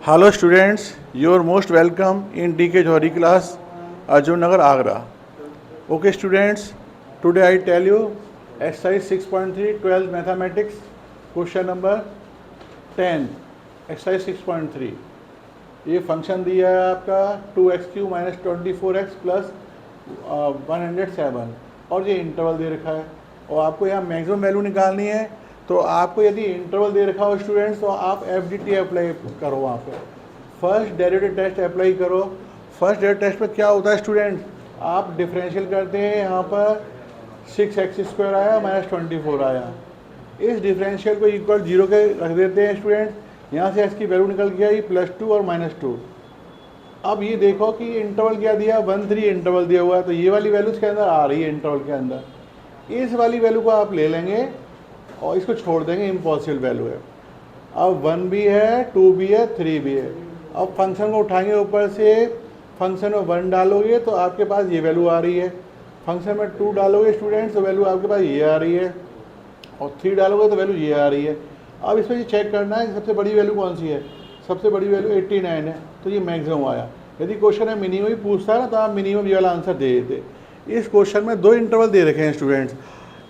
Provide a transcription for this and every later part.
Hello students, you are most welcome in DK Johari class, Arjun Nagar, Agra. Okay students, today I tell you exercise 6.3 12th mathematics question number 10 exercise 6.3 ये function दिया है आपका 2x³ minus 24x plus 107 और ये interval दे रखा है और आपको यहाँ मैक्सिमम वैल्यू निकालनी है। तो आपको यदि इंटरवल दे रखा हो स्टूडेंट्स तो आप FDT अप्लाई करो, वहाँ पे फर्स्ट डेरिवेटिव टेस्ट अप्लाई करो। फर्स्ट डेरिवेटिव टेस्ट में क्या होता है स्टूडेंट, आप डिफरेंशियल करते हैं, यहाँ पर 6x² आया माइनस 24 आया, इस डिफरेंशियल को इक्वल 0 के रख देते हैं स्टूडेंट। यहाँ से x की वैल्यू निकल के आई +2 और -2। अब ये देखो कि इंटरवल क्या दिया, 1 3 इंटरवल दिया हुआ है, तो ये वाली वैल्यू इसके अंदर आ रही है इंटरवल के अंदर। इस वाली वैल्यू को आप ले लेंगे और इसको छोड़ देंगे, इम्पॉसिबल वैल्यू है। अब 1 भी है, 2 भी है, 3 भी है। अब फंक्शन को उठाएंगे, ऊपर से फंक्शन में 1 डालोगे तो आपके पास ये वैल्यू आ रही है, फंक्शन में 2 डालोगे स्टूडेंट्स तो वैल्यू आपके पास ये आ रही है, और 3 डालोगे तो वैल्यू ये आ रही है। अब इसमें ये चेक करना है सबसे बड़ी वैल्यू कौन सी है। सबसे बड़ी वैल्यू 89 है, तो ये मैक्सिमम आया। यदि क्वेश्चन है मिनिमम ही पूछता है ना, तो आप मिनिमम ये वाला आंसर दे देते। इस क्वेश्चन में 2 इंटरवल दे रखे हैं स्टूडेंट्स,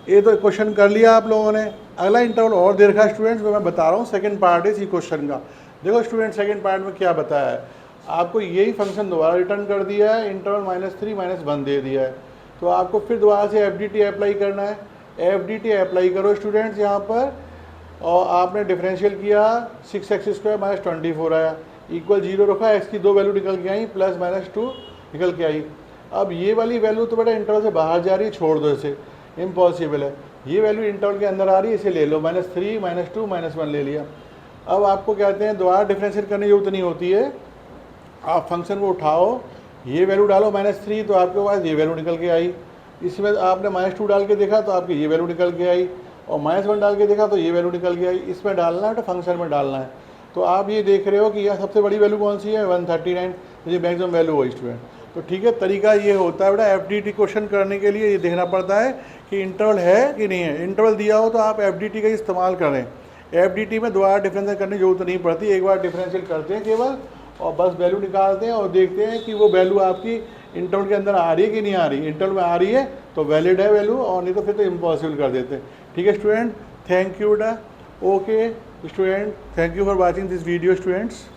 ये तो क्वेश्चन कर लिया आप लोगों ने। अगला इंटरवल और दे रखा है स्टूडेंट्स, मैं बता रहा हूँ सेकंड पार्ट है इसी क्वेश्चन का। देखो स्टूडेंट सेकंड पार्ट में क्या बताया है, आपको यही फंक्शन दोबारा रिटर्न कर दिया है, इंटरवल -3 -1 दे दिया है। तो आपको फिर दोबारा से FDT अप्लाई करना है। FDT अप्लाई करो स्टूडेंट्स यहाँ पर, और आपने डिफरेंशियल किया 6x² माइनस 24 आया, इक्वल 0 रखा, x की 2 वैल्यू निकल के आई, +-2 निकल के आई। अब ये वाली वैल्यू तो बेटा इंटरवल से बाहर जा रही है, छोड़ दो इसे, इम्पॉसिबल है। ये वैल्यू इंटरवल के अंदर आ रही है, इसे ले लो, -3 -2 -1 ले लिया। अब आपको कहते हैं दोबारा डिफरेंशियल करने की जरूरत नहीं होती है, आप फंक्शन को उठाओ, ये वैल्यू डालो -3 तो आपके पास ये वैल्यू निकल के आई। इसमें आपने -2 डाल के देखा तो आपकी ये वैल्यू निकल के आई, और -1 डाल के देखा तो ये वैल्यू निकल के आई। इसमें डालना है तो फंक्शन में डालना है। तो आप ये देख रहे हो कि यह सबसे बड़ी वैल्यू कौन सी है, 139, ये मैक्सिमम वैल्यू हुई स्टूडेंट। तो ठीक है, तरीका ये होता है बेटा FDT क्वेश्चन करने के लिए, ये देखना पड़ता है कि इंटरवल है कि नहीं है। इंटरवल दिया हो तो आप FDT का इस्तेमाल करें। FDT में दोबारा डिफरेंशियल करने की जरूरत नहीं पड़ती, एक बार डिफरेंशियल करते हैं केवल और बस वैल्यू निकालते हैं और देखते हैं कि वो वैल्यू आपकी इंटरवल के अंदर आ रही है कि नहीं आ रही। इंटरवल में आ रही है तो वैलिड है वैल्यू, और नहीं तो फिर तो इम्पॉसिबल कर देते हैं। ठीक है स्टूडेंट, थैंक यू बेटा। Okay student, thank you for watching this video students.